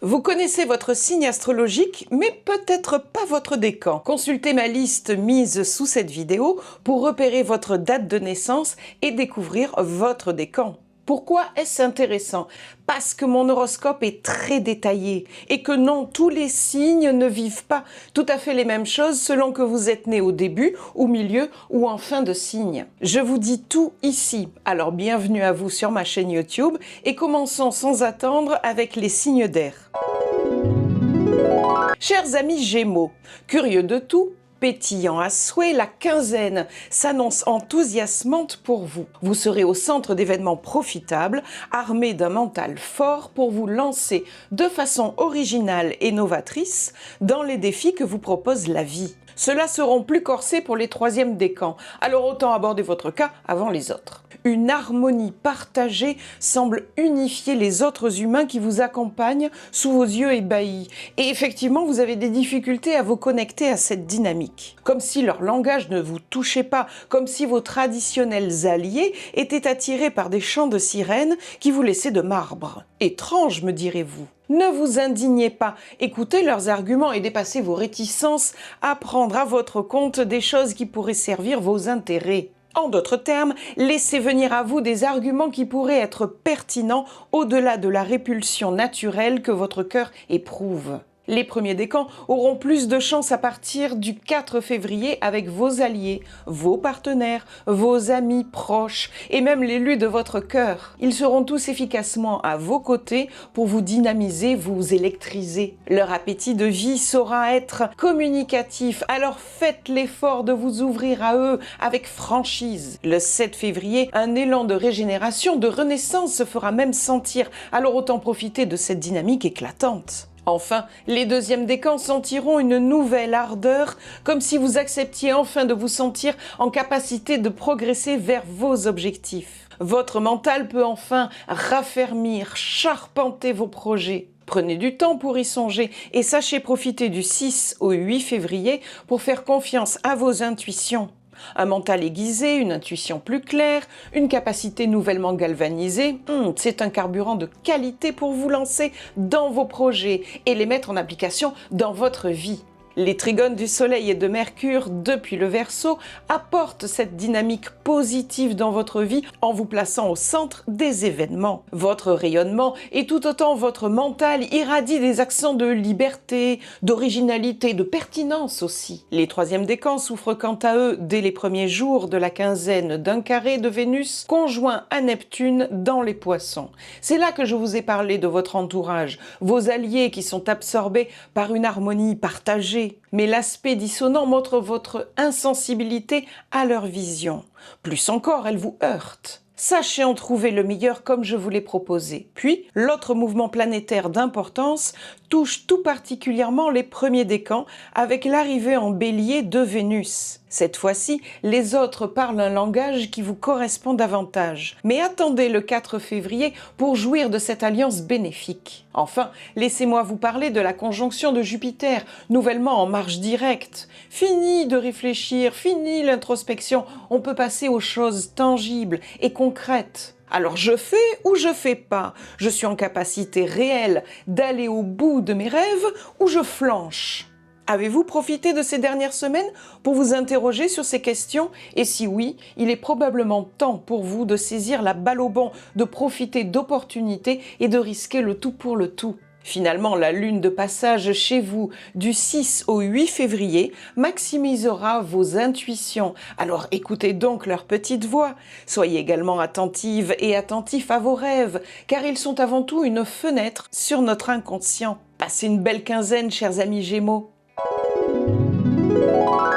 Vous connaissez votre signe astrologique, mais peut-être pas votre décan. Consultez ma liste mise sous cette vidéo pour repérer votre date de naissance et découvrir votre décan. Pourquoi est-ce intéressant? Parce que mon horoscope est très détaillé et que non, tous les signes ne vivent pas tout à fait les mêmes choses selon que vous êtes né au début, au milieu ou en fin de signe. Je vous dis tout ici, alors bienvenue à vous sur ma chaîne YouTube et commençons sans attendre avec les signes d'air. Chers amis Gémeaux, curieux de tout, pétillant à souhait, la quinzaine s'annonce enthousiasmante pour vous. Vous serez au centre d'événements profitables, armé d'un mental fort pour vous lancer de façon originale et novatrice dans les défis que vous propose la vie. Ceux-là seront plus corsés pour les troisièmes décans, alors autant aborder votre cas avant les autres. Une harmonie partagée semble unifier les autres humains qui vous accompagnent sous vos yeux ébahis. Et effectivement, vous avez des difficultés à vous connecter à cette dynamique. Comme si leur langage ne vous touchait pas, comme si vos traditionnels alliés étaient attirés par des chants de sirènes qui vous laissaient de marbre. Étrange, me direz-vous. Ne vous indignez pas, écoutez leurs arguments et dépassez vos réticences à prendre à votre compte des choses qui pourraient servir vos intérêts. En d'autres termes, laissez venir à vous des arguments qui pourraient être pertinents au-delà de la répulsion naturelle que votre cœur éprouve. Les premiers décans auront plus de chance à partir du 4 février avec vos alliés, vos partenaires, vos amis proches et même l'élu de votre cœur. Ils seront tous efficacement à vos côtés pour vous dynamiser, vous électriser. Leur appétit de vie saura être communicatif, alors faites l'effort de vous ouvrir à eux avec franchise. Le 7 février, un élan de régénération, de renaissance se fera même sentir, alors autant profiter de cette dynamique éclatante. Enfin, les deuxièmes décans sentiront une nouvelle ardeur, comme si vous acceptiez enfin de vous sentir en capacité de progresser vers vos objectifs. Votre mental peut enfin raffermir, charpenter vos projets. Prenez du temps pour y songer et sachez profiter du 6 au 8 février pour faire confiance à vos intuitions. Un mental aiguisé, une intuition plus claire, une capacité nouvellement galvanisée, c'est un carburant de qualité pour vous lancer dans vos projets et les mettre en application dans votre vie. Les trigones du Soleil et de Mercure depuis le Verseau apportent cette dynamique positive dans votre vie en vous plaçant au centre des événements. Votre rayonnement et tout autant votre mental irradie des accents de liberté, d'originalité, de pertinence aussi. Les troisièmes décans souffrent quant à eux dès les premiers jours de la quinzaine d'un carré de Vénus conjoint à Neptune dans les Poissons. C'est là que je vous ai parlé de votre entourage, vos alliés qui sont absorbés par une harmonie partagée. Mais l'aspect dissonant montre votre insensibilité à leur vision. Plus encore, elle vous heurte. Sachez en trouver le meilleur comme je vous l'ai proposé. Puis, l'autre mouvement planétaire d'importance touche tout particulièrement les premiers décans avec l'arrivée en Bélier de Vénus. Cette fois-ci, les autres parlent un langage qui vous correspond davantage. Mais attendez le 4 février pour jouir de cette alliance bénéfique. Enfin, laissez-moi vous parler de la conjonction de Jupiter, nouvellement en marche directe. Fini de réfléchir, fini l'introspection, on peut passer aux choses tangibles et concrètes. Alors je fais ou je fais pas? Je suis en capacité réelle d'aller au bout de mes rêves ou je flanche? Avez-vous profité de ces dernières semaines pour vous interroger sur ces questions? Et si oui, il est probablement temps pour vous de saisir la balle au bond, de profiter d'opportunités et de risquer le tout pour le tout. Finalement, la lune de passage chez vous du 6 au 8 février maximisera vos intuitions. Alors écoutez donc leur petite voix. Soyez également attentive et attentif à vos rêves, car ils sont avant tout une fenêtre sur notre inconscient. Passez une belle quinzaine, chers amis Gémeaux.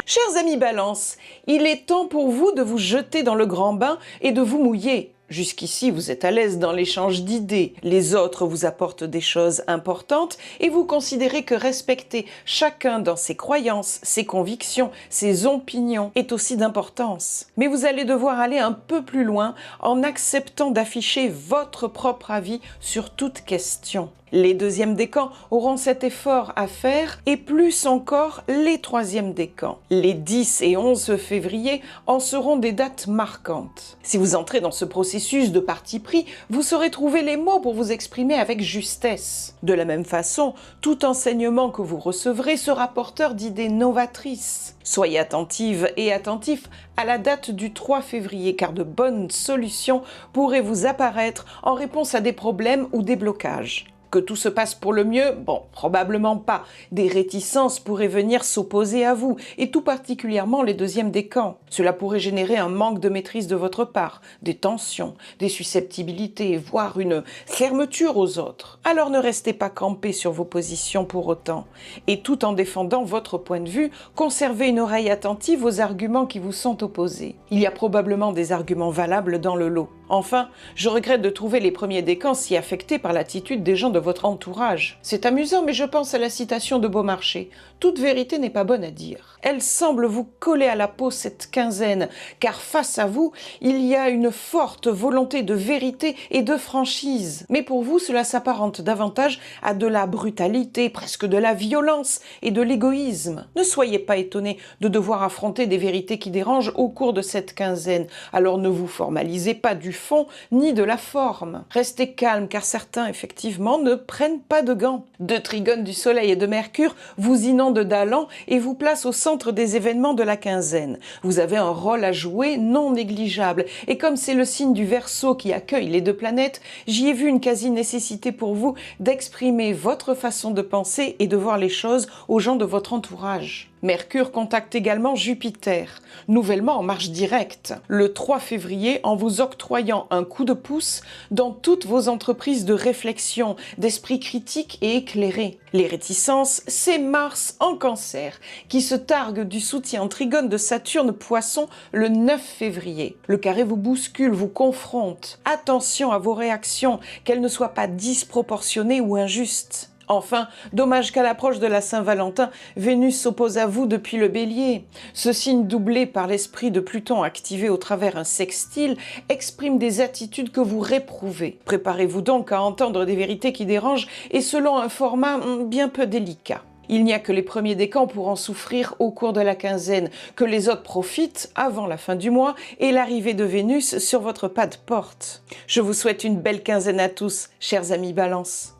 Chers amis Balance, il est temps pour vous de vous jeter dans le grand bain et de vous mouiller. Jusqu'ici, vous êtes à l'aise dans l'échange d'idées. Les autres vous apportent des choses importantes et vous considérez que respecter chacun dans ses croyances, ses convictions, ses opinions est aussi d'importance. Mais vous allez devoir aller un peu plus loin en acceptant d'afficher votre propre avis sur toute question. Les deuxièmes décans auront cet effort à faire et plus encore les troisièmes décans. Les 10 et 11 février en seront des dates marquantes. Si vous entrez dans ce processus processus de parti pris, vous saurez trouver les mots pour vous exprimer avec justesse. De la même façon, tout enseignement que vous recevrez sera porteur d'idées novatrices. Soyez attentive et attentif à la date du 3 février car de bonnes solutions pourraient vous apparaître en réponse à des problèmes ou des blocages. Que tout se passe pour le mieux? Bon, probablement pas. Des réticences pourraient venir s'opposer à vous, et tout particulièrement les deuxièmes décans. Cela pourrait générer un manque de maîtrise de votre part, des tensions, des susceptibilités, voire une fermeture aux autres. Alors ne restez pas campé sur vos positions pour autant. Et tout en défendant votre point de vue, conservez une oreille attentive aux arguments qui vous sont opposés. Il y a probablement des arguments valables dans le lot. Enfin, je regrette de trouver les premiers décans si affectés par l'attitude des gens de votre entourage. C'est amusant, mais je pense à la citation de Beaumarchais. Toute vérité n'est pas bonne à dire. Elle semble vous coller à la peau cette quinzaine, car face à vous, il y a une forte volonté de vérité et de franchise. Mais pour vous, cela s'apparente davantage à de la brutalité, presque de la violence et de l'égoïsme. Ne soyez pas étonnés de devoir affronter des vérités qui dérangent au cours de cette quinzaine. Alors ne vous formalisez pas du fond ni de la forme. Restez calme, car certains, effectivement, ne prennent pas de gants. Deux trigones du Soleil et de Mercure vous inondent d'allant et vous placent au centre des événements de la quinzaine. Vous avez un rôle à jouer non négligeable, et comme c'est le signe du Verseau qui accueille les deux planètes, j'y ai vu une quasi-nécessité pour vous d'exprimer votre façon de penser et de voir les choses aux gens de votre entourage. Mercure contacte également Jupiter, nouvellement en marche directe, le 3 février en vous octroyant un coup de pouce dans toutes vos entreprises de réflexion, d'esprit critique et éclairé. Les réticences, c'est Mars en Cancer, qui se targue du soutien en trigone de Saturne Poisson le 9 février. Le carré vous bouscule, vous confronte. Attention à vos réactions, qu'elles ne soient pas disproportionnées ou injustes. Enfin, dommage qu'à l'approche de la Saint-Valentin, Vénus s'oppose à vous depuis le Bélier. Ce signe doublé par l'esprit de Pluton activé au travers un sextile exprime des attitudes que vous réprouvez. Préparez-vous donc à entendre des vérités qui dérangent et selon un format bien peu délicat. Il n'y a que les premiers décans pour en souffrir au cours de la quinzaine, que les autres profitent avant la fin du mois et l'arrivée de Vénus sur votre pas de porte. Je vous souhaite une belle quinzaine à tous, chers amis Balance.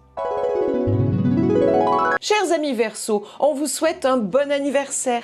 Chers amis Verseau, on vous souhaite un bon anniversaire.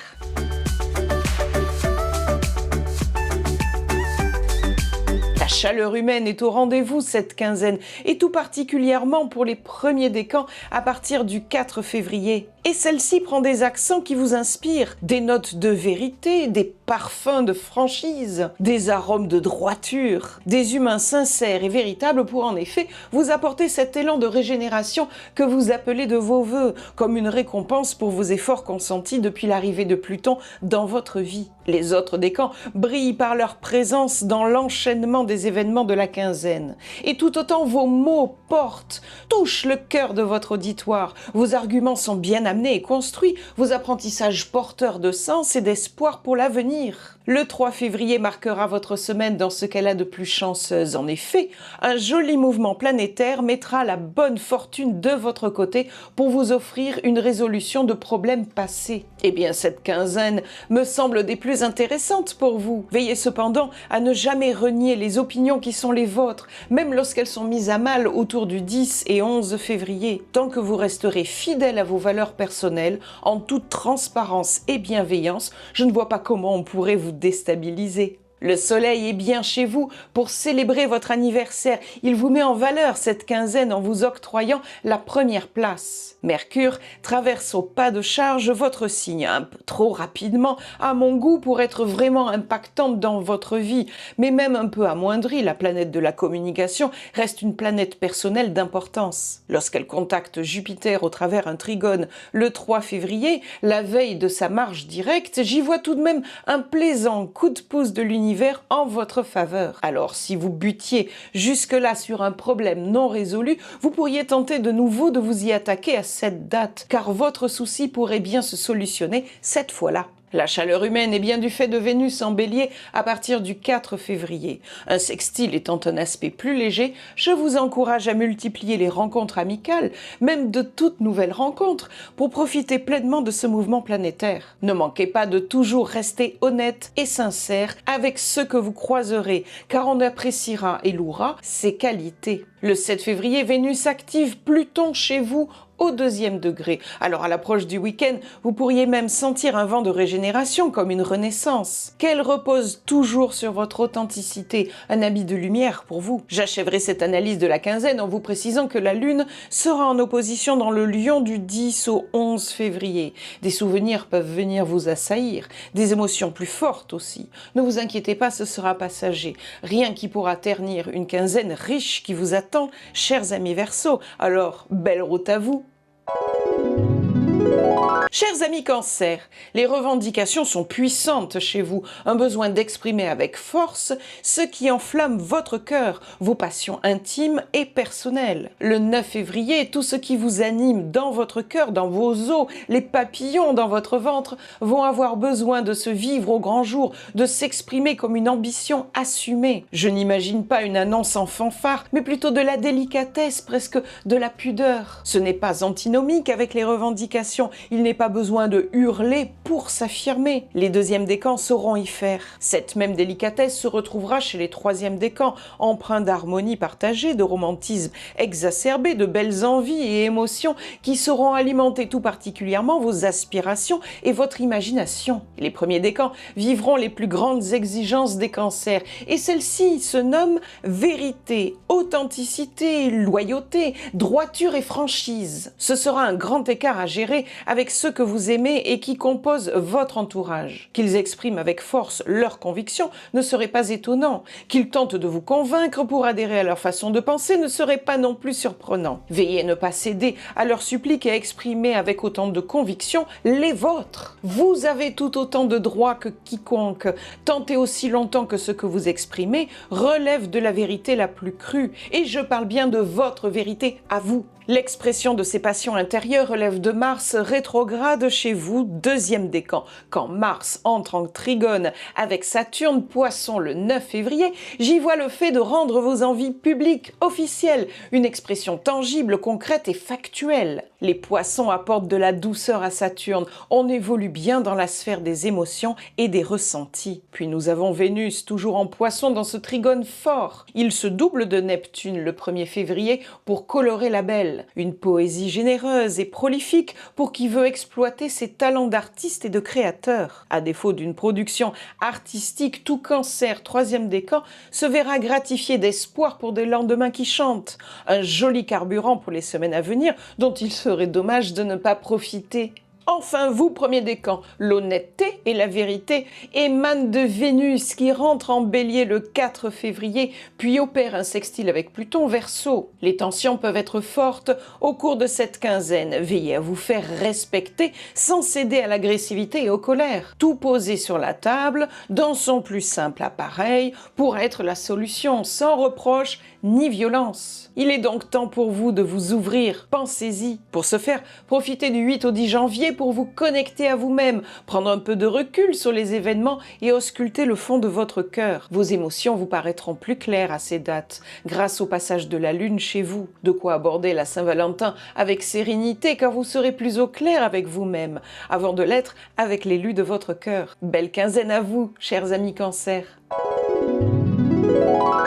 La chaleur humaine est au rendez-vous cette quinzaine, et tout particulièrement pour les premiers décans à partir du 4 février. Et celle-ci prend des accents qui vous inspirent, des notes de vérité, des parfums de franchise, des arômes de droiture, des humains sincères et véritables pour en effet vous apporter cet élan de régénération que vous appelez de vos vœux, comme une récompense pour vos efforts consentis depuis l'arrivée de Pluton dans votre vie. Les autres décans brillent par leur présence dans l'enchaînement des événements de la quinzaine. Et tout autant vos mots portent, touchent le cœur de votre auditoire, vos arguments sont bien amenés et construits, vos apprentissages porteurs de sens et d'espoir pour l'avenir. Le 3 février marquera votre semaine dans ce qu'elle a de plus chanceuse. En effet, un joli mouvement planétaire mettra la bonne fortune de votre côté pour vous offrir une résolution de problèmes passés. Eh bien, cette quinzaine me semble des plus intéressantes pour vous. Veillez cependant à ne jamais renier les opinions qui sont les vôtres, même lorsqu'elles sont mises à mal autour du 10 et 11 février. Tant que vous resterez fidèle à vos valeurs personnelles, en toute transparence et bienveillance, je ne vois pas comment on pourrait vous déstabiliser. Le soleil est bien chez vous pour célébrer votre anniversaire. Il vous met en valeur cette quinzaine en vous octroyant la première place. Mercure traverse au pas de charge votre signe, un peu trop rapidement à mon goût pour être vraiment impactante dans votre vie, mais même un peu amoindrie, la planète de la communication reste une planète personnelle d'importance. Lorsqu'elle contacte Jupiter au travers un trigone le 3 février, la veille de sa marche directe, j'y vois tout de même un plaisant coup de pouce de l'univers en votre faveur. Alors, si vous butiez jusque-là sur un problème non résolu, vous pourriez tenter de nouveau de vous y attaquer à cette date, car votre souci pourrait bien se solutionner cette fois-là. La chaleur humaine est bien du fait de Vénus en Bélier à partir du 4 février. Un sextile étant un aspect plus léger, je vous encourage à multiplier les rencontres amicales, même de toutes nouvelles rencontres, pour profiter pleinement de ce mouvement planétaire. Ne manquez pas de toujours rester honnête et sincère avec ceux que vous croiserez, car on appréciera et louera ses qualités. Le 7 février, Vénus active Pluton chez vous au 2e degré. Alors à l'approche du week-end, vous pourriez même sentir un vent de régénération comme une renaissance. Qu'elle repose toujours sur votre authenticité, un habit de lumière pour vous. J'achèverai cette analyse de la quinzaine en vous précisant que la Lune sera en opposition dans le Lion du 10 au 11 février. Des souvenirs peuvent venir vous assaillir, des émotions plus fortes aussi. Ne vous inquiétez pas, ce sera passager. Rien qui pourra ternir une quinzaine riche qui vous attend, chers amis Verseaux. Alors, belle route à vous! Chers amis Cancer, les revendications sont puissantes chez vous, un besoin d'exprimer avec force ce qui enflamme votre cœur, vos passions intimes et personnelles. Le 9 février, tout ce qui vous anime dans votre cœur, dans vos os, les papillons dans votre ventre vont avoir besoin de se vivre au grand jour, de s'exprimer comme une ambition assumée. Je n'imagine pas une annonce en fanfare, mais plutôt de la délicatesse, presque de la pudeur. Ce n'est pas antinomique avec les revendications, il n'est pas besoin de hurler pour s'affirmer. Les 2e décans sauront y faire. Cette même délicatesse se retrouvera chez les 3e décans, empreints d'harmonie partagée, de romantisme exacerbé, de belles envies et émotions qui sauront alimenter tout particulièrement vos aspirations et votre imagination. Les 1er décans vivront les plus grandes exigences des cancers et celles-ci se nomment vérité, authenticité, loyauté, droiture et franchise. Ce sera un grand écart à gérer avec ceux que vous aimez et qui composent votre entourage. Qu'ils expriment avec force leurs convictions ne serait pas étonnant. Qu'ils tentent de vous convaincre pour adhérer à leur façon de penser ne serait pas non plus surprenant. Veillez à ne pas céder à leurs suppliques et à exprimer avec autant de conviction les vôtres. Vous avez tout autant de droits que quiconque. Tentez aussi longtemps que ce que vous exprimez relève de la vérité la plus crue. Et je parle bien de votre vérité à vous. L'expression de ces passions intérieures relève de Mars rétrograde chez vous, 2e décan. Quand Mars entre en trigone avec Saturne, Poisson le 9 février, j'y vois le fait de rendre vos envies publiques, officielles, une expression tangible, concrète et factuelle. Les Poissons apportent de la douceur à Saturne, on évolue bien dans la sphère des émotions et des ressentis. Puis nous avons Vénus, toujours en Poisson dans ce trigone fort. Il se double de Neptune le 1er février pour colorer la belle. Une poésie généreuse et prolifique pour qui veut exploiter ses talents d'artiste et de créateur. À défaut d'une production artistique, tout Cancer, 3e décan, se verra gratifié d'espoir pour des lendemains qui chantent. Un joli carburant pour les semaines à venir dont il serait dommage de ne pas profiter. Enfin vous, 1er décan, l'honnêteté et la vérité émanent de Vénus qui rentre en Bélier le 4 février, puis opère un sextile avec Pluton Verseau. Les tensions peuvent être fortes au cours de cette quinzaine. Veillez à vous faire respecter sans céder à l'agressivité et aux colères. Tout poser sur la table, dans son plus simple appareil, pour être la solution, sans reproche ni violence. Il est donc temps pour vous de vous ouvrir, pensez-y. Pour ce faire, profitez du 8 au 10 janvier pour vous connecter à vous-même, prendre un peu de recul sur les événements et ausculter le fond de votre cœur. Vos émotions vous paraîtront plus claires à ces dates, grâce au passage de la Lune chez vous. De quoi aborder la Saint-Valentin avec sérénité, car vous serez plus au clair avec vous-même, avant de l'être avec l'élu de votre cœur. Belle quinzaine à vous, chers amis Cancer.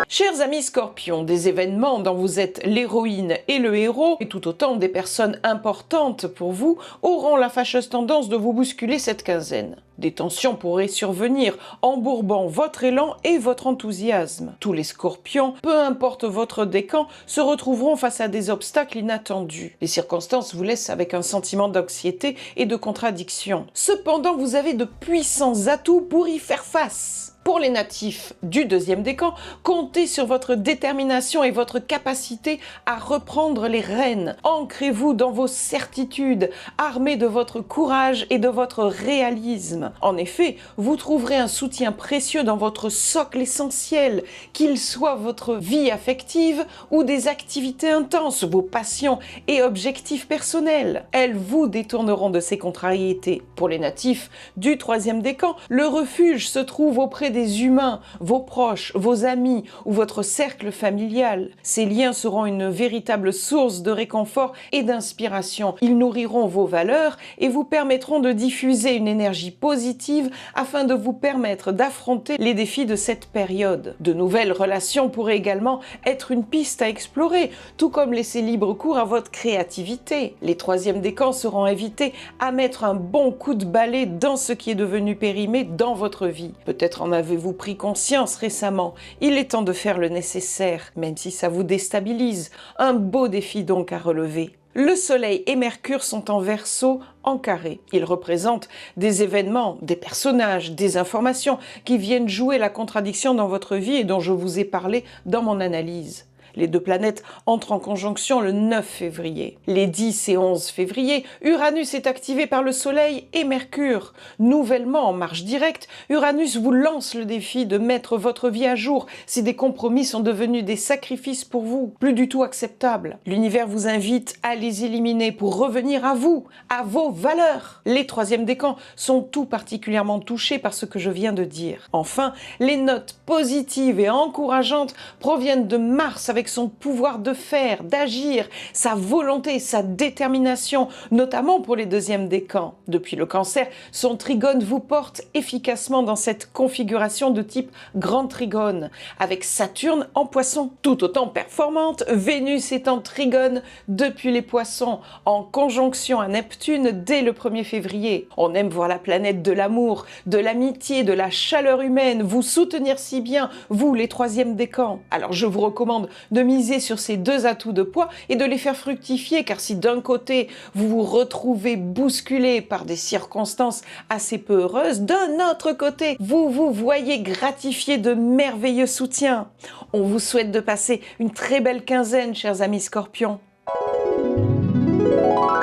Chers amis Scorpions, des événements dont vous êtes l'héroïne et le héros, et tout autant des personnes importantes pour vous, auront la fâcheuse tendance de vous bousculer cette quinzaine. Des tensions pourraient survenir, embourbant votre élan et votre enthousiasme. Tous les Scorpions, peu importe votre décan, se retrouveront face à des obstacles inattendus. Les circonstances vous laissent avec un sentiment d'anxiété et de contradiction. Cependant, vous avez de puissants atouts pour y faire face. Pour les natifs du deuxième décan, comptez sur votre détermination et votre capacité à reprendre les rênes. Ancrez-vous dans vos certitudes, armés de votre courage et de votre réalisme. En effet, vous trouverez un soutien précieux dans votre socle essentiel, qu'il soit votre vie affective ou des activités intenses, vos passions et objectifs personnels. Elles vous détourneront de ces contrariétés. Pour les natifs du troisième décan, le refuge se trouve auprès des humains, vos proches, vos amis ou votre cercle familial. Ces liens seront une véritable source de réconfort et d'inspiration. Ils nourriront vos valeurs et vous permettront de diffuser une énergie positive afin de vous permettre d'affronter les défis de cette période. De nouvelles relations pourraient également être une piste à explorer, tout comme laisser libre cours à votre créativité. Les troisièmes décans seront invités à mettre un bon coup de balai dans ce qui est devenu périmé dans votre vie. Peut-être en avez-vous pris conscience récemment. Il est temps de faire le nécessaire, même si ça vous déstabilise. Un beau défi donc à relever. Le Soleil et Mercure sont en Verseau, en carré. Ils représentent des événements, des personnages, des informations qui viennent jouer la contradiction dans votre vie et dont je vous ai parlé dans mon analyse. Les deux planètes entrent en conjonction le 9 février. Les 10 et 11 février, Uranus est activé par le Soleil et Mercure. Nouvellement en marche directe, Uranus vous lance le défi de mettre votre vie à jour si des compromis sont devenus des sacrifices pour vous, plus du tout acceptables. L'univers vous invite à les éliminer pour revenir à vous, à vos valeurs. Les troisièmes décans sont tout particulièrement touchés par ce que je viens de dire. Enfin, les notes positives et encourageantes proviennent de Mars avec son pouvoir de faire, d'agir, sa volonté, sa détermination, notamment pour les deuxièmes décans. Depuis le Cancer, son trigone vous porte efficacement dans cette configuration de type grand trigone, avec Saturne en Poisson. Tout autant performante, Vénus est en trigone depuis les Poissons, en conjonction à Neptune dès le 1er février. On aime voir la planète de l'amour, de l'amitié, de la chaleur humaine vous soutenir si bien, vous les troisièmes décans. Alors je vous recommande de miser sur ces deux atouts de poids et de les faire fructifier, car si d'un côté vous vous retrouvez bousculé par des circonstances assez peu heureuses, d'un autre côté vous vous voyez gratifié de merveilleux soutiens. On vous souhaite de passer une très belle quinzaine, chers amis Scorpions.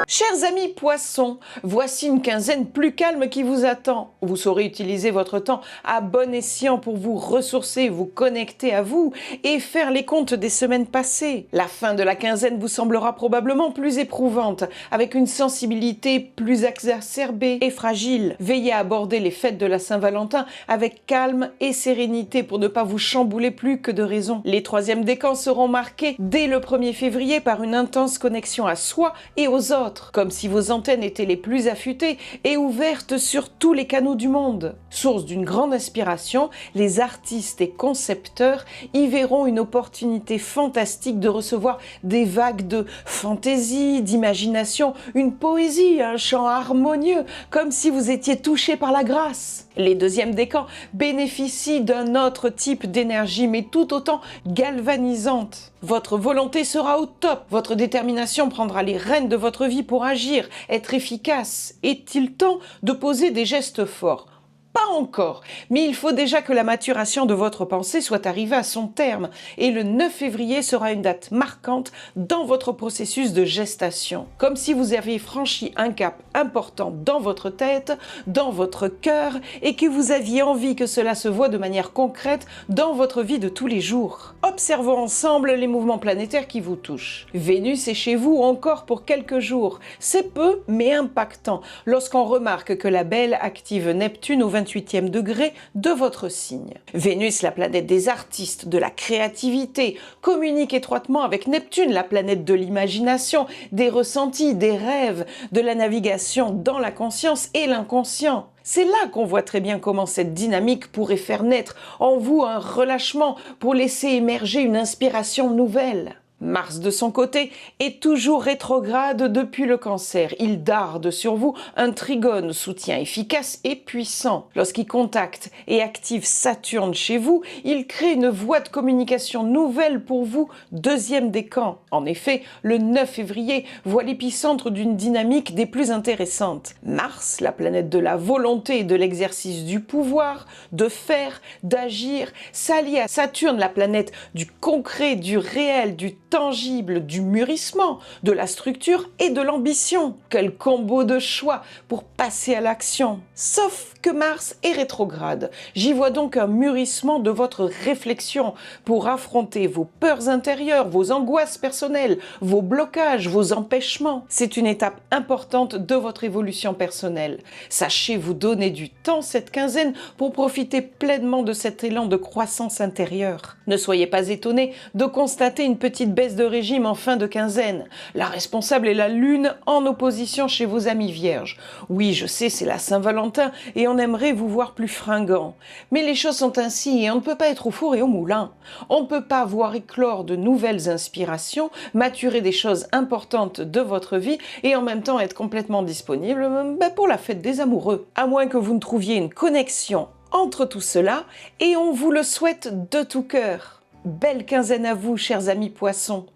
Chers amis Poissons, voici une quinzaine plus calme qui vous attend. Vous saurez utiliser votre temps à bon escient pour vous ressourcer, vous connecter à vous et faire les comptes des semaines passées. La fin de la quinzaine vous semblera probablement plus éprouvante, avec une sensibilité plus exacerbée et fragile. Veillez à aborder les fêtes de la Saint-Valentin avec calme et sérénité pour ne pas vous chambouler plus que de raison. Les troisièmes décans seront marqués dès le 1er février par une intense connexion à soi et aux autres, comme si vos antennes étaient les plus affûtées et ouvertes sur tous les canaux du monde. Source d'une grande inspiration, les artistes et concepteurs y verront une opportunité fantastique de recevoir des vagues de fantaisie, d'imagination, une poésie, un chant harmonieux, comme si vous étiez touché par la grâce. Les deuxièmes décans bénéficient d'un autre type d'énergie, mais tout autant galvanisante. Votre volonté sera au top, votre détermination prendra les rênes de votre vie pour agir, être efficace. Est-il temps de poser des gestes forts ? Pas encore, mais il faut déjà que la maturation de votre pensée soit arrivée à son terme et le 9 février sera une date marquante dans votre processus de gestation. Comme si vous aviez franchi un cap important dans votre tête, dans votre cœur et que vous aviez envie que cela se voie de manière concrète dans votre vie de tous les jours. Observons ensemble les mouvements planétaires qui vous touchent. Vénus est chez vous encore pour quelques jours. C'est peu mais impactant lorsqu'on remarque que la belle active Neptune au 28e degré de votre signe. Vénus, la planète des artistes, de la créativité, communique étroitement avec Neptune, la planète de l'imagination, des ressentis, des rêves, de la navigation dans la conscience et l'inconscient. C'est là qu'on voit très bien comment cette dynamique pourrait faire naître en vous un relâchement pour laisser émerger une inspiration nouvelle. Mars, de son côté, est toujours rétrograde depuis le Cancer. Il darde sur vous un trigone soutien efficace et puissant. Lorsqu'il contacte et active Saturne chez vous, il crée une voie de communication nouvelle pour vous, deuxième décan. En effet, le 9 février voit l'épicentre d'une dynamique des plus intéressantes. Mars, la planète de la volonté et de l'exercice du pouvoir, de faire, d'agir, s'allie à Saturne, la planète du concret, du réel, du tangible, du mûrissement, de la structure et de l'ambition. Quel combo de choix pour passer à l'action. Sauf que Mars est rétrograde. J'y vois donc un mûrissement de votre réflexion pour affronter vos peurs intérieures, vos angoisses personnelles, vos blocages, vos empêchements. C'est une étape importante de votre évolution personnelle. Sachez vous donner du temps cette quinzaine pour profiter pleinement de cet élan de croissance intérieure. Ne soyez pas étonnés de constater une petite baisse de régime en fin de quinzaine. La responsable est la Lune en opposition chez vos amis vierges. Oui, je sais, c'est la Saint-Valentin et on aimerait vous voir plus fringant. Mais les choses sont ainsi et on ne peut pas être au four et au moulin. On ne peut pas voir éclore de nouvelles inspirations, maturer des choses importantes de votre vie et en même temps être complètement disponible pour la fête des amoureux. À moins que vous ne trouviez une connexion entre tout cela et on vous le souhaite de tout cœur. Belle quinzaine à vous, chers amis poissons.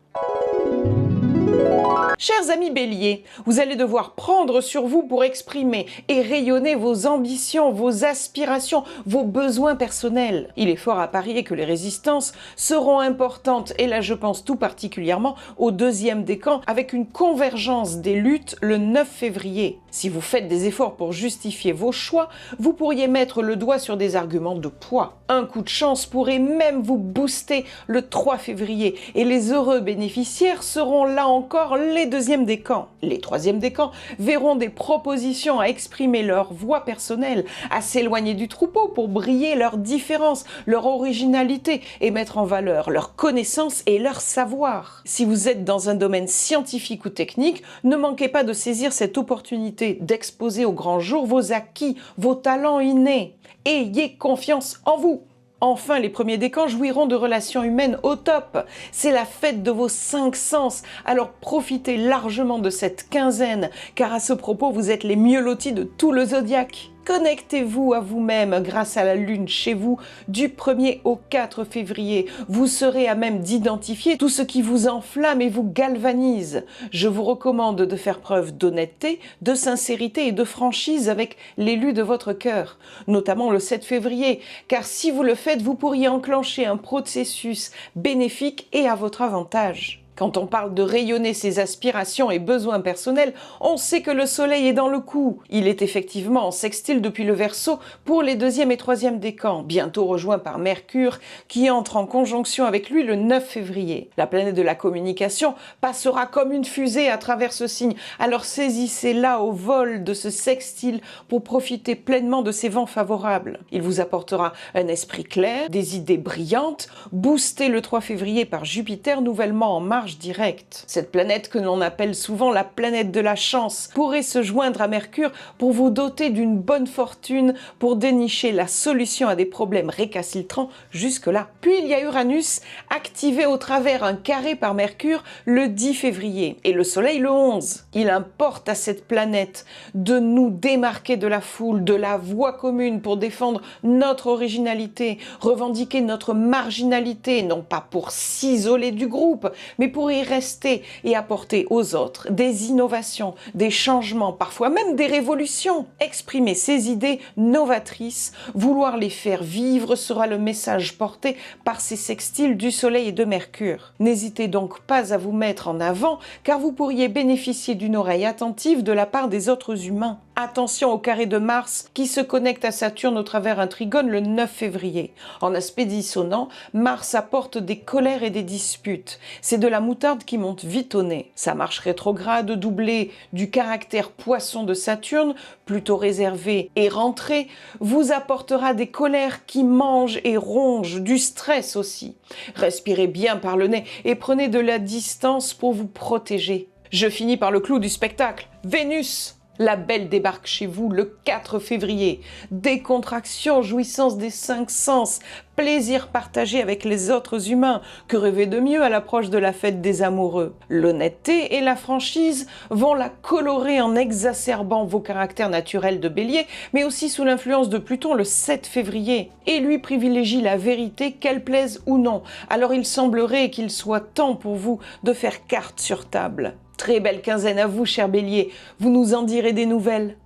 Chers amis Bélier, vous allez devoir prendre sur vous pour exprimer et rayonner vos ambitions, vos aspirations, vos besoins personnels. Il est fort à parier que les résistances seront importantes et là je pense tout particulièrement au deuxième décan avec une convergence des luttes le 9 février. Si vous faites des efforts pour justifier vos choix, vous pourriez mettre le doigt sur des arguments de poids. Un coup de chance pourrait même vous booster le 3 février et les heureux bénéficiaires seront là encore les deuxièmes décans. Les troisièmes décans verront des propositions à exprimer leur voix personnelle, à s'éloigner du troupeau pour briller leur différence, leur originalité et mettre en valeur leur connaissance et leur savoir. Si vous êtes dans un domaine scientifique ou technique, ne manquez pas de saisir cette opportunité d'exposer au grand jour vos acquis, vos talents innés. Ayez confiance en vous. Enfin, les premiers décans jouiront de relations humaines au top. C'est la fête de vos 5 sens, alors profitez largement de cette quinzaine, car à ce propos, vous êtes les mieux lotis de tout le zodiaque. Connectez-vous à vous-même grâce à la Lune chez vous du 1er au 4 février. Vous serez à même d'identifier tout ce qui vous enflamme et vous galvanise. Je vous recommande de faire preuve d'honnêteté, de sincérité et de franchise avec l'élu de votre cœur, notamment le 7 février, car si vous le faites, vous pourriez enclencher un processus bénéfique et à votre avantage. Quand on parle de rayonner ses aspirations et besoins personnels, on sait que le soleil est dans le coup. Il est effectivement en sextile depuis le Verseau pour les 2e et 3e décans, bientôt rejoint par Mercure qui entre en conjonction avec lui le 9 février. La planète de la communication passera comme une fusée à travers ce signe, alors saisissez-la au vol de ce sextile pour profiter pleinement de ces vents favorables. Il vous apportera un esprit clair, des idées brillantes, boosté le 3 février par Jupiter nouvellement en marche directe. Cette planète que l'on appelle souvent la planète de la chance pourrait se joindre à Mercure pour vous doter d'une bonne fortune pour dénicher la solution à des problèmes récalcitrants jusque-là. Puis il y a Uranus activé au travers un carré par Mercure le 10 février et le Soleil le 11. Il importe à cette planète de nous démarquer de la foule, de la voie commune pour défendre notre originalité, revendiquer notre marginalité, non pas pour s'isoler du groupe, mais pour y rester et apporter aux autres des innovations, des changements, parfois même des révolutions. Exprimer ces idées novatrices, vouloir les faire vivre sera le message porté par ces sextiles du Soleil et de Mercure. N'hésitez donc pas à vous mettre en avant car vous pourriez bénéficier d'une oreille attentive de la part des autres humains. Attention au carré de Mars qui se connecte à Saturne au travers un trigone le 9 février. En aspect dissonant, Mars apporte des colères et des disputes. C'est de la moutarde qui monte vite au nez. Sa marche rétrograde doublée du caractère poisson de Saturne, plutôt réservé et rentré, vous apportera des colères qui mangent et rongent, du stress aussi. Respirez bien par le nez et prenez de la distance pour vous protéger. Je finis par le clou du spectacle. Vénus! La belle débarque chez vous le 4 février. Décontraction, jouissance des 5 sens, plaisir partagé avec les autres humains. Que rêver de mieux à l'approche de la fête des amoureux? L'honnêteté et la franchise vont la colorer en exacerbant vos caractères naturels de bélier, mais aussi sous l'influence de Pluton le 7 février. Et lui privilégie la vérité, qu'elle plaise ou non. Alors il semblerait qu'il soit temps pour vous de faire carte sur table. Très belle quinzaine à vous, cher Bélier. Vous nous en direz des nouvelles.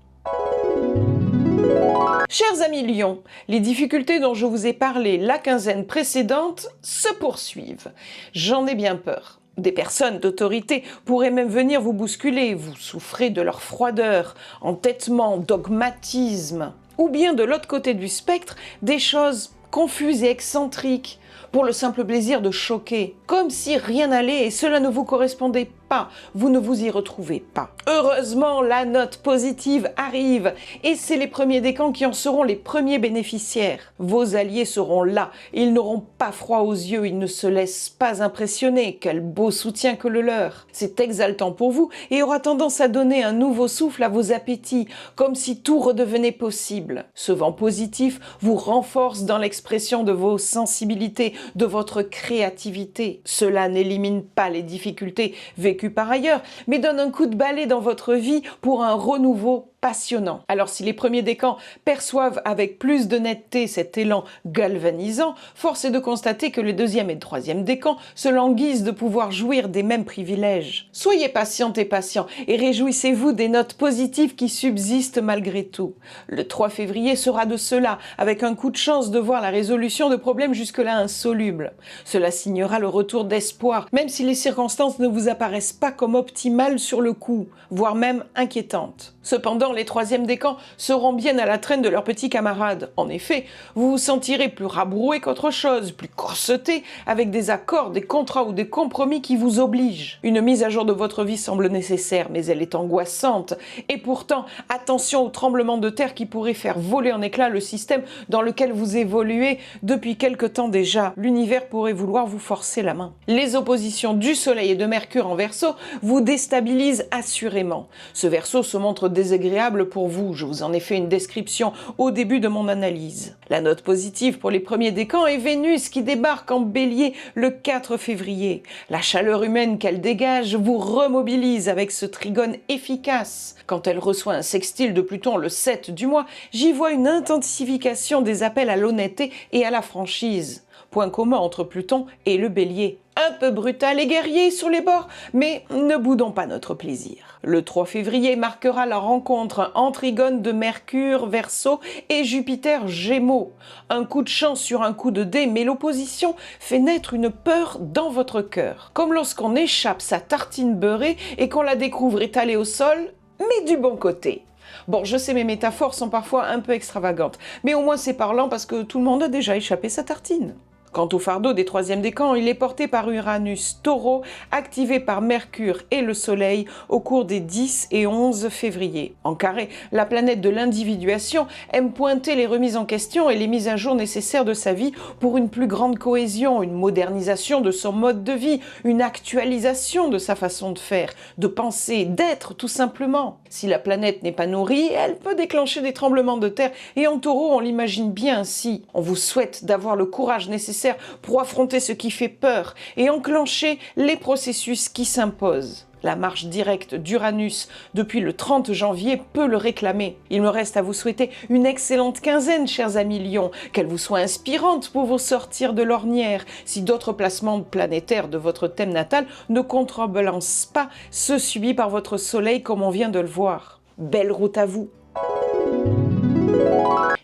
Chers amis Lions, les difficultés dont je vous ai parlé la quinzaine précédente se poursuivent. J'en ai bien peur. Des personnes d'autorité pourraient même venir vous bousculer. Vous souffrez de leur froideur, entêtement, dogmatisme. Ou bien de l'autre côté du spectre, des choses confuses et excentriques, pour le simple plaisir de choquer, comme si rien n'allait et cela ne vous correspondait pas, vous ne vous y retrouvez pas. Heureusement, la note positive arrive et c'est les premiers décans qui en seront les premiers bénéficiaires. Vos alliés seront là, ils n'auront pas froid aux yeux, ils ne se laissent pas impressionner, quel beau soutien que le leur. C'est exaltant pour vous et aura tendance à donner un nouveau souffle à vos appétits, comme si tout redevenait possible. Ce vent positif vous renforce dans l'expression de vos sensibilités, de votre créativité. Cela n'élimine pas les difficultés vécues par ailleurs, mais donne un coup de balai dans votre vie pour un renouveau passionnant. Alors si les premiers décans perçoivent avec plus de netteté cet élan galvanisant, force est de constater que les deuxième et troisième décans se languissent de pouvoir jouir des mêmes privilèges. Soyez patientes et patients et réjouissez-vous des notes positives qui subsistent malgré tout. Le 3 février sera de cela, avec un coup de chance de voir la résolution de problèmes jusque-là insolubles. Cela signera le retour d'espoir, même si les circonstances ne vous apparaissent pas comme optimales sur le coup, voire même inquiétantes. Cependant, les troisièmes décans seront bien à la traîne de leurs petits camarades. En effet, vous vous sentirez plus rabroué qu'autre chose, plus corseté, avec des accords, des contrats ou des compromis qui vous obligent. Une mise à jour de votre vie semble nécessaire, mais elle est angoissante. Et pourtant, attention aux tremblements de terre qui pourraient faire voler en éclats le système dans lequel vous évoluez depuis quelque temps déjà. L'univers pourrait vouloir vous forcer la main. Les oppositions du Soleil et de Mercure en Verseau vous déstabilisent assurément. Ce Verseau se montre désagréable pour vous, je vous en ai fait une description au début de mon analyse. La note positive pour les premiers décans est Vénus qui débarque en Bélier le 4 février. La chaleur humaine qu'elle dégage vous remobilise avec ce trigone efficace. Quand elle reçoit un sextile de Pluton le 7 du mois, j'y vois une intensification des appels à l'honnêteté et à la franchise. Point commun entre Pluton et le Bélier. Un peu brutal et guerrier sur les bords, mais ne boudons pas notre plaisir. Le 3 février marquera la rencontre en trigone de Mercure, Verseau et Jupiter, Gémeaux. Un coup de chance sur un coup de dé, mais l'opposition fait naître une peur dans votre cœur. Comme lorsqu'on échappe sa tartine beurrée et qu'on la découvre étalée au sol, mais du bon côté. Bon, je sais, mes métaphores sont parfois un peu extravagantes, mais au moins c'est parlant parce que tout le monde a déjà échappé sa tartine. Quant au fardeau des troisièmes décans, il est porté par Uranus Taureau, activé par Mercure et le Soleil au cours des 10 et 11 février. En carré, la planète de l'individuation aime pointer les remises en question et les mises à jour nécessaires de sa vie pour une plus grande cohésion, une modernisation de son mode de vie, une actualisation de sa façon de faire, de penser, d'être tout simplement. Si la planète n'est pas nourrie, elle peut déclencher des tremblements de terre et en Taureau, on l'imagine bien ainsi. On vous souhaite d'avoir le courage nécessaire pour affronter ce qui fait peur et enclencher les processus qui s'imposent. La marche directe d'Uranus depuis le 30 janvier peut le réclamer. Il me reste à vous souhaiter une excellente quinzaine, chers amis Lions, qu'elle vous soit inspirante pour vous sortir de l'ornière, si d'autres placements planétaires de votre thème natal ne contrebalancent pas ceux subis par votre Soleil comme on vient de le voir. Belle route à vous!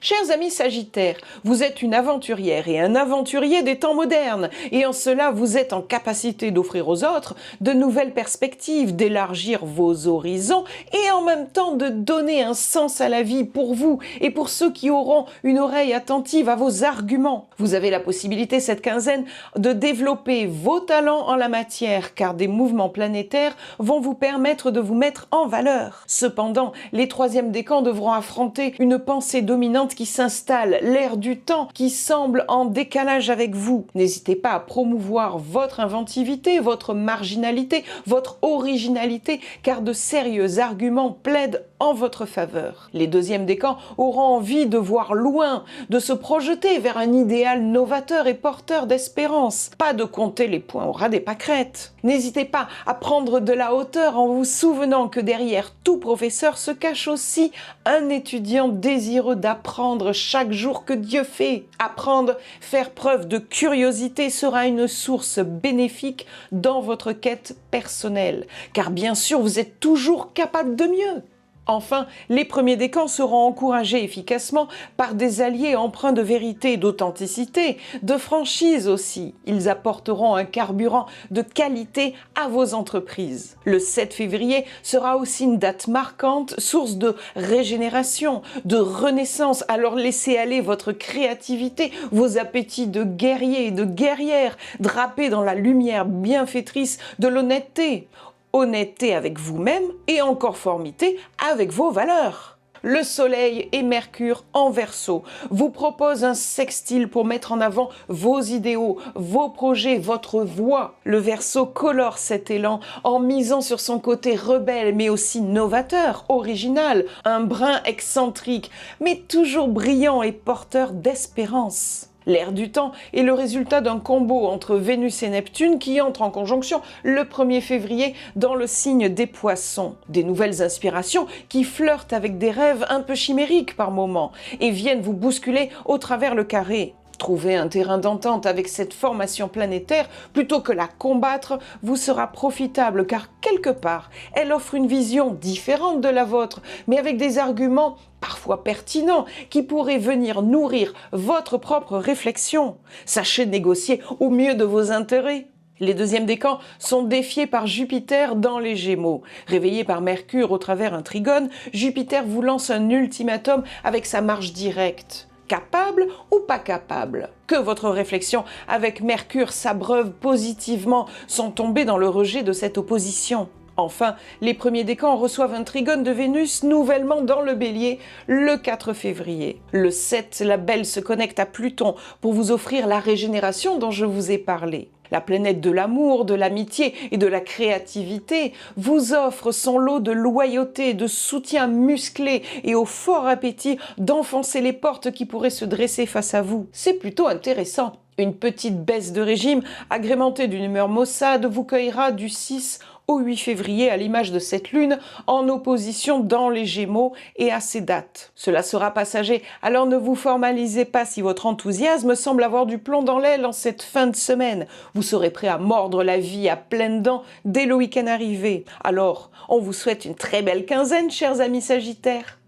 Chers amis Sagittaires, vous êtes une aventurière et un aventurier des temps modernes, et en cela vous êtes en capacité d'offrir aux autres de nouvelles perspectives, d'élargir vos horizons et en même temps de donner un sens à la vie pour vous et pour ceux qui auront une oreille attentive à vos arguments. Vous avez la possibilité cette quinzaine de développer vos talents en la matière, car des mouvements planétaires vont vous permettre de vous mettre en valeur. Cependant, les troisièmes décans devront affronter une pensée dominante ambiante qui s'installe, l'air du temps qui semble en décalage avec vous. N'hésitez pas à promouvoir votre inventivité, votre marginalité, votre originalité, car de sérieux arguments plaident en votre faveur. Les deuxièmes décans auront envie de voir loin, de se projeter vers un idéal novateur et porteur d'espérance. Pas de compter les points au ras des pâquerettes. N'hésitez pas à prendre de la hauteur en vous souvenant que derrière tout professeur se cache aussi un étudiant désireux d'apprendre chaque jour que Dieu fait. Apprendre, faire preuve de curiosité sera une source bénéfique dans votre quête personnelle, car bien sûr vous êtes toujours capable de mieux. Enfin, les premiers décans seront encouragés efficacement par des alliés empreints de vérité et d'authenticité, de franchise aussi. Ils apporteront un carburant de qualité à vos entreprises. Le 7 février sera aussi une date marquante, source de régénération, de renaissance. Alors laissez aller votre créativité, vos appétits de guerriers et de guerrières, drapés dans la lumière bienfaitrice de l'honnêteté. Honnêteté avec vous-même et en conformité avec vos valeurs. Le Soleil et Mercure en Verseau vous proposent un sextile pour mettre en avant vos idéaux, vos projets, votre voix. Le Verseau colore cet élan en misant sur son côté rebelle mais aussi novateur, original, un brin excentrique mais toujours brillant et porteur d'espérance. L'air du temps est le résultat d'un combo entre Vénus et Neptune qui entre en conjonction le 1er février dans le signe des Poissons. Des nouvelles inspirations qui flirtent avec des rêves un peu chimériques par moments et viennent vous bousculer au travers le carré. Trouver un terrain d'entente avec cette formation planétaire plutôt que la combattre vous sera profitable car quelque part, elle offre une vision différente de la vôtre mais avec des arguments parfois pertinents qui pourraient venir nourrir votre propre réflexion. Sachez négocier au mieux de vos intérêts. Les deuxièmes décans sont défiés par Jupiter dans les Gémeaux. Réveillé par Mercure au travers un trigone, Jupiter vous lance un ultimatum avec sa marche directe. Capable ou pas capable? Que votre réflexion avec Mercure s'abreuve positivement sans tomber dans le rejet de cette opposition. Enfin, les premiers décans reçoivent un trigone de Vénus nouvellement dans le Bélier le 4 février. Le 7, la Belle se connecte à Pluton pour vous offrir la régénération dont je vous ai parlé. La planète de l'amour, de l'amitié et de la créativité vous offre son lot de loyauté, de soutien musclé et au fort appétit d'enfoncer les portes qui pourraient se dresser face à vous. C'est plutôt intéressant. Une petite baisse de régime agrémentée d'une humeur maussade vous cueillera du 6 au 8 février à l'image de cette lune en opposition dans les Gémeaux et à ces dates. Cela sera passager, alors ne vous formalisez pas si votre enthousiasme semble avoir du plomb dans l'aile en cette fin de semaine. Vous serez prêt à mordre la vie à pleines dents dès le week-end arrivé. Alors, on vous souhaite une très belle quinzaine, chers amis Sagittaires.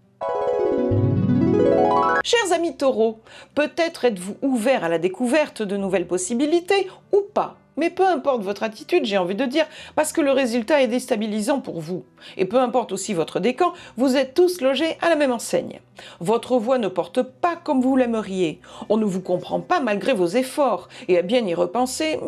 Chers amis Taureaux, peut-être êtes-vous ouverts à la découverte de nouvelles possibilités ou pas. Mais peu importe votre attitude, j'ai envie de dire, parce que le résultat est déstabilisant pour vous. Et peu importe aussi votre décan, vous êtes tous logés à la même enseigne. Votre voix ne porte pas comme vous l'aimeriez. On ne vous comprend pas malgré vos efforts. Et à bien y repenser,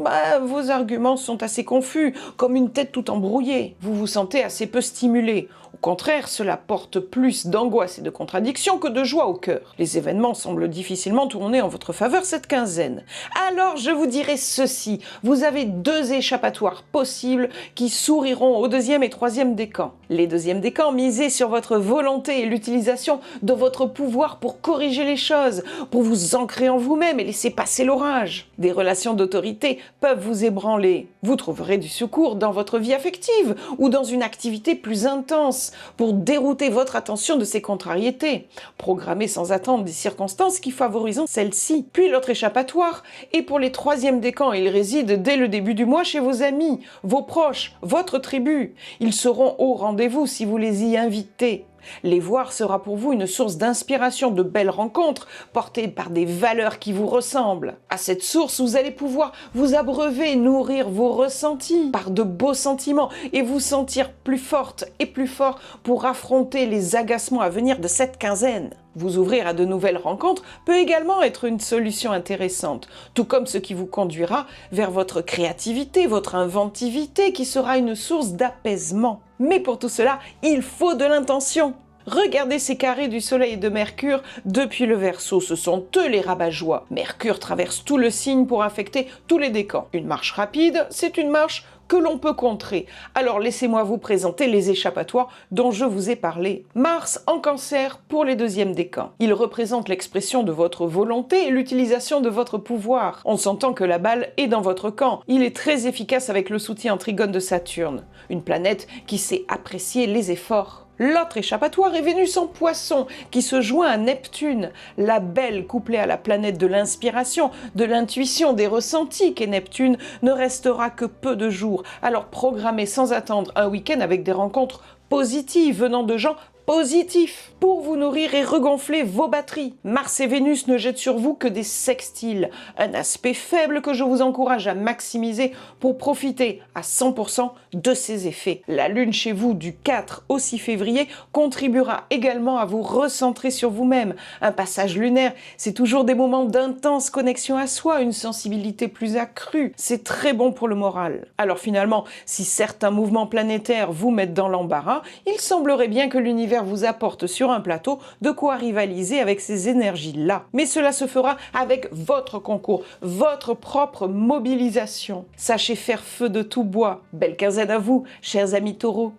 vos arguments sont assez confus, comme une tête tout embrouillée. Vous vous sentez assez peu stimulé. Au contraire, cela porte plus d'angoisse et de contradiction que de joie au cœur. Les événements semblent difficilement tourner en votre faveur cette quinzaine. Alors je vous dirai ceci, vous avez deux échappatoires possibles qui souriront au deuxième et troisième décan. Les deuxièmes décans, misez sur votre volonté et l'utilisation de votre pouvoir pour corriger les choses, pour vous ancrer en vous-même et laisser passer l'orage. Des relations d'autorité peuvent vous ébranler. Vous trouverez du secours dans votre vie affective ou dans une activité plus intense pour dérouter votre attention de ces contrariétés. Programmez sans attendre des circonstances qui favorisent celles-ci. Puis l'autre échappatoire, et pour les troisièmes décans, il réside dès le début du mois chez vos amis, vos proches, votre tribu. Ils seront au rendez-vous si vous les y invitez. Les voir sera pour vous une source d'inspiration, de belles rencontres, portées par des valeurs qui vous ressemblent. À cette source, vous allez pouvoir vous abreuver, nourrir vos ressentis par de beaux sentiments et vous sentir plus forte et plus fort pour affronter les agacements à venir de cette quinzaine. Vous ouvrir à de nouvelles rencontres peut également être une solution intéressante, tout comme ce qui vous conduira vers votre créativité, votre inventivité qui sera une source d'apaisement. Mais pour tout cela, il faut de l'intention. Regardez ces carrés du Soleil et de Mercure depuis le Verseau, ce sont eux les rabat-joie. Mercure traverse tout le signe pour affecter tous les décans. Une marche rapide, c'est une marche que l'on peut contrer. Alors laissez-moi vous présenter les échappatoires dont je vous ai parlé. Mars en Cancer pour les deuxièmes décans. Il représente l'expression de votre volonté et l'utilisation de votre pouvoir. On s'entend que la balle est dans votre camp. Il est très efficace avec le soutien en trigone de Saturne, une planète qui sait apprécier les efforts. L'autre échappatoire est Vénus en Poisson, qui se joint à Neptune, la belle couplée à la planète de l'inspiration, de l'intuition, des ressentis qu'est Neptune, ne restera que peu de jours. Alors programmez sans attendre un week-end avec des rencontres positives venant de gens positifs pour vous nourrir et regonfler vos batteries. Mars et Vénus ne jettent sur vous que des sextiles, un aspect faible que je vous encourage à maximiser pour profiter à 100% de ces effets. La Lune chez vous du 4 au 6 février contribuera également à vous recentrer sur vous-même. Un passage lunaire, c'est toujours des moments d'intense connexion à soi, une sensibilité plus accrue. C'est très bon pour le moral. Alors finalement, si certains mouvements planétaires vous mettent dans l'embarras, il semblerait bien que l'univers vous apporte sur un plateau de quoi rivaliser avec ces énergies-là. Mais cela se fera avec votre concours, votre propre mobilisation. Sachez faire feu de tout bois. Belle quinzaine à vous, chers amis taureaux.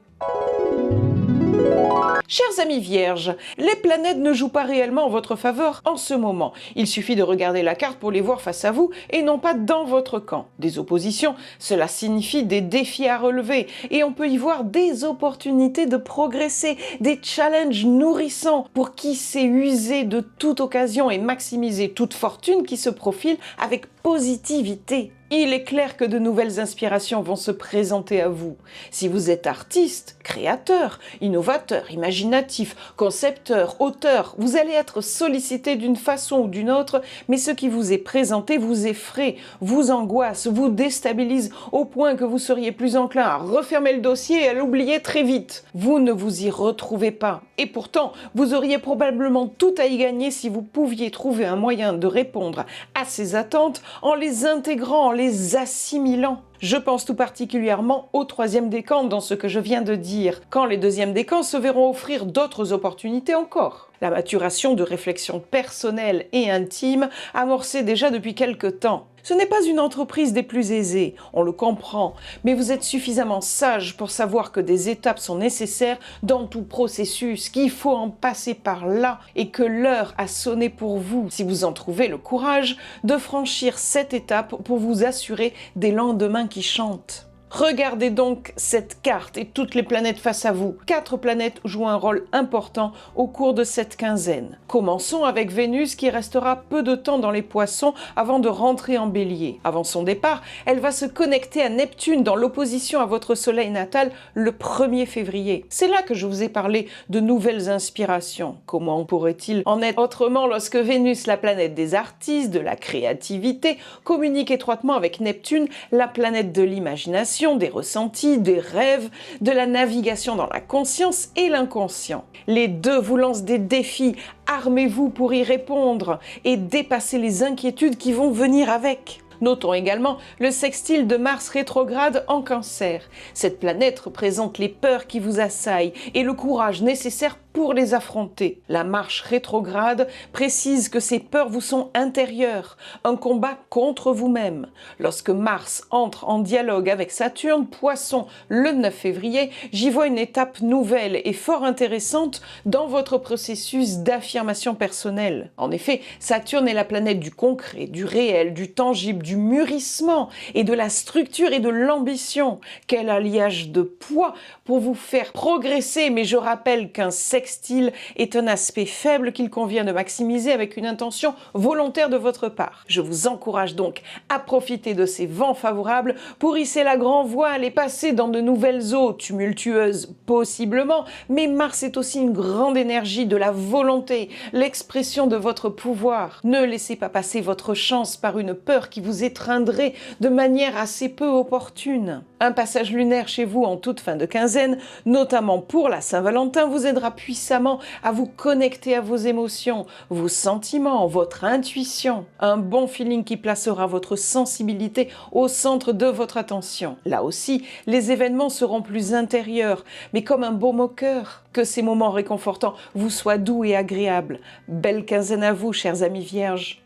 Chers amis vierges, les planètes ne jouent pas réellement en votre faveur en ce moment. Il suffit de regarder la carte pour les voir face à vous et non pas dans votre camp. Des oppositions, cela signifie des défis à relever et on peut y voir des opportunités de progresser, des challenges nourrissants pour qui sait user de toute occasion et maximiser toute fortune qui se profile avec positivité. Il est clair que de nouvelles inspirations vont se présenter à vous. Si vous êtes artiste, créateur, innovateur, imaginatif, concepteur, auteur, vous allez être sollicité d'une façon ou d'une autre, mais ce qui vous est présenté vous effraie, vous angoisse, vous déstabilise au point que vous seriez plus enclin à refermer le dossier et à l'oublier très vite. Vous ne vous y retrouvez pas. Et pourtant, vous auriez probablement tout à y gagner si vous pouviez trouver un moyen de répondre à ces attentes en les intégrant, en les assimilant. Je pense tout particulièrement au troisième décan dans ce que je viens de dire, quand les deuxièmes décans se verront offrir d'autres opportunités encore. La maturation de réflexions personnelles et intimes amorcée déjà depuis quelque temps. Ce n'est pas une entreprise des plus aisées, on le comprend, mais vous êtes suffisamment sage pour savoir que des étapes sont nécessaires dans tout processus, qu'il faut en passer par là et que l'heure a sonné pour vous, si vous en trouvez le courage, de franchir cette étape pour vous assurer des lendemains qui chantent. Regardez donc cette carte et toutes les planètes face à vous. 4 planètes jouent un rôle important au cours de cette quinzaine. Commençons avec Vénus qui restera peu de temps dans les Poissons avant de rentrer en Bélier. Avant son départ, elle va se connecter à Neptune dans l'opposition à votre Soleil natal le 1er février. C'est là que je vous ai parlé de nouvelles inspirations. Comment pourrait-il en être autrement lorsque Vénus, la planète des artistes, de la créativité, communique étroitement avec Neptune, la planète de l'imagination, des ressentis, des rêves, de la navigation dans la conscience et l'inconscient. Les deux vous lancent des défis, armez-vous pour y répondre et dépasser les inquiétudes qui vont venir avec. Notons également le sextile de Mars rétrograde en Cancer. Cette planète représente les peurs qui vous assaillent et le courage nécessaire pour les affronter. La marche rétrograde précise que ces peurs vous sont intérieures, un combat contre vous-même. Lorsque Mars entre en dialogue avec Saturne, Poisson, le 9 février, j'y vois une étape nouvelle et fort intéressante dans votre processus d'affirmation personnelle. En effet, Saturne est la planète du concret, du réel, du tangible, du mûrissement et de la structure et de l'ambition. Quel alliage de poids pour vous faire progresser, mais je rappelle qu'un sextile est un aspect faible qu'il convient de maximiser avec une intention volontaire de votre part. Je vous encourage donc à profiter de ces vents favorables pour hisser la grand voile et passer dans de nouvelles eaux tumultueuses possiblement, mais Mars est aussi une grande énergie de la volonté, l'expression de votre pouvoir. Ne laissez pas passer votre chance par une peur qui vous étreindrait de manière assez peu opportune. Un passage lunaire chez vous en toute fin de quinzaine, notamment pour la Saint-Valentin, vous aidera puissamment puissamment à vous connecter à vos émotions, vos sentiments, votre intuition. Un bon feeling qui placera votre sensibilité au centre de votre attention. Là aussi, les événements seront plus intérieurs, mais comme un baume au cœur. Que ces moments réconfortants vous soient doux et agréables. Belle quinzaine à vous, chers amis vierges.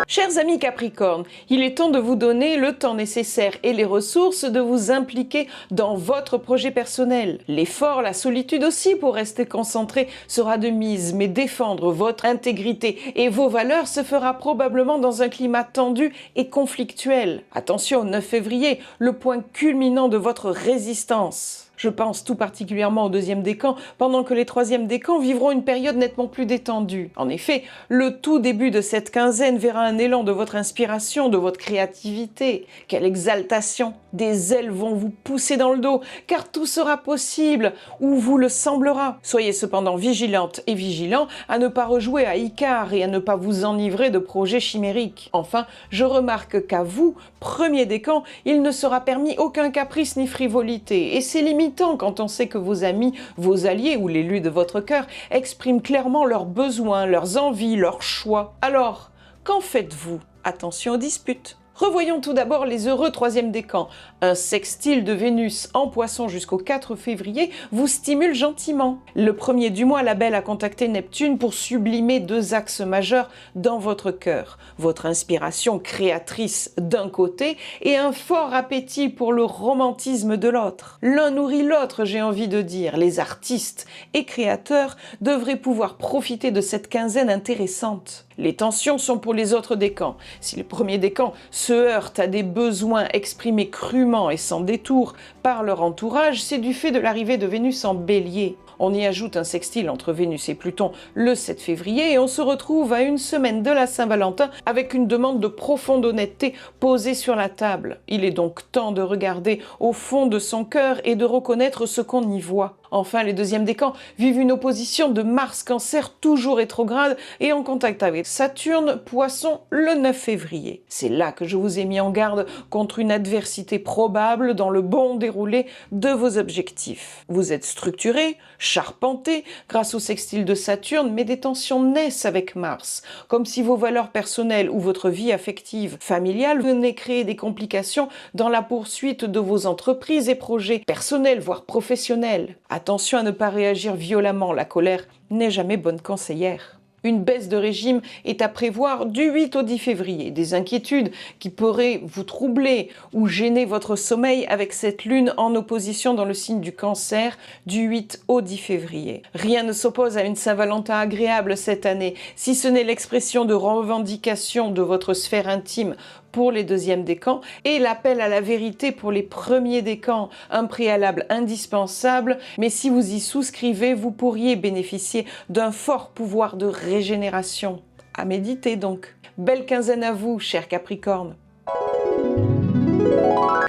Chers amis Capricorne, il est temps de vous donner le temps nécessaire et les ressources de vous impliquer dans votre projet personnel. L'effort, la solitude aussi pour rester concentré sera de mise, mais défendre votre intégrité et vos valeurs se fera probablement dans un climat tendu et conflictuel. Attention, 9 février, le point culminant de votre résistance. Je pense tout particulièrement au 2e décan, pendant que les 3e décans vivront une période nettement plus détendue. En effet, le tout début de cette quinzaine verra un élan de votre inspiration, de votre créativité. Quelle exaltation! Des ailes vont vous pousser dans le dos, car tout sera possible, ou vous le semblera. Soyez cependant vigilante et vigilant à ne pas rejouer à Icare et à ne pas vous enivrer de projets chimériques. Enfin, je remarque qu'à vous, 1er décan, il ne sera permis aucun caprice ni frivolité, et c'est limite quand on sait que vos amis, vos alliés ou l'élu de votre cœur expriment clairement leurs besoins, leurs envies, leurs choix. Alors, qu'en faites-vous? Attention aux disputes. Revoyons tout d'abord les heureux 3e décan. Un sextile de Vénus en Poisson jusqu'au 4 février vous stimule gentiment. Le 1er du mois, la Belle a contacté Neptune pour sublimer 2 axes majeurs dans votre cœur. Votre inspiration créatrice d'un côté et un fort appétit pour le romantisme de l'autre. L'un nourrit l'autre, j'ai envie de dire. Les artistes et créateurs devraient pouvoir profiter de cette quinzaine intéressante. Les tensions sont pour les autres décans. Si le 1er décan se heurte à des besoins exprimés crûment et sans détour par leur entourage, c'est du fait de l'arrivée de Vénus en Bélier. On y ajoute un sextile entre Vénus et Pluton le 7 février et on se retrouve à une semaine de la Saint-Valentin avec une demande de profonde honnêteté posée sur la table. Il est donc temps de regarder au fond de son cœur et de reconnaître ce qu'on y voit. Enfin, les 2e décans vivent une opposition de Mars-Cancer toujours rétrograde et en contact avec Saturne-Poisson le 9 février. C'est là que je vous ai mis en garde contre une adversité probable dans le bon déroulé de vos objectifs. Vous êtes structuré, charpenté grâce au sextile de Saturne, mais des tensions naissent avec Mars, comme si vos valeurs personnelles ou votre vie affective, familiale venaient créer des complications dans la poursuite de vos entreprises et projets personnels, voire professionnels. Attention à ne pas réagir violemment, la colère n'est jamais bonne conseillère. Une baisse de régime est à prévoir du 8 au 10 février. Des inquiétudes qui pourraient vous troubler ou gêner votre sommeil avec cette lune en opposition dans le signe du Cancer du 8 au 10 février. Rien ne s'oppose à une Saint-Valentin agréable cette année, si ce n'est l'expression de revendication de votre sphère intime pour les 2e décans et l'appel à la vérité pour les 1er décans, un préalable indispensable, mais si vous y souscrivez, vous pourriez bénéficier d'un fort pouvoir de régénération. À méditer donc. Belle quinzaine à vous, chers Capricornes.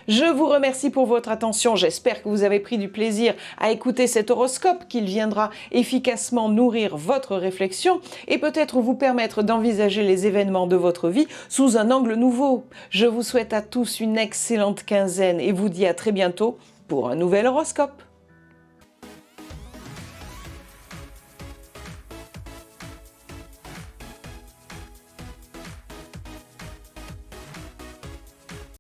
Je vous remercie pour votre attention, j'espère que vous avez pris du plaisir à écouter cet horoscope, qu'il viendra efficacement nourrir votre réflexion et peut-être vous permettre d'envisager les événements de votre vie sous un angle nouveau. Je vous souhaite à tous une excellente quinzaine et vous dis à très bientôt pour un nouvel horoscope.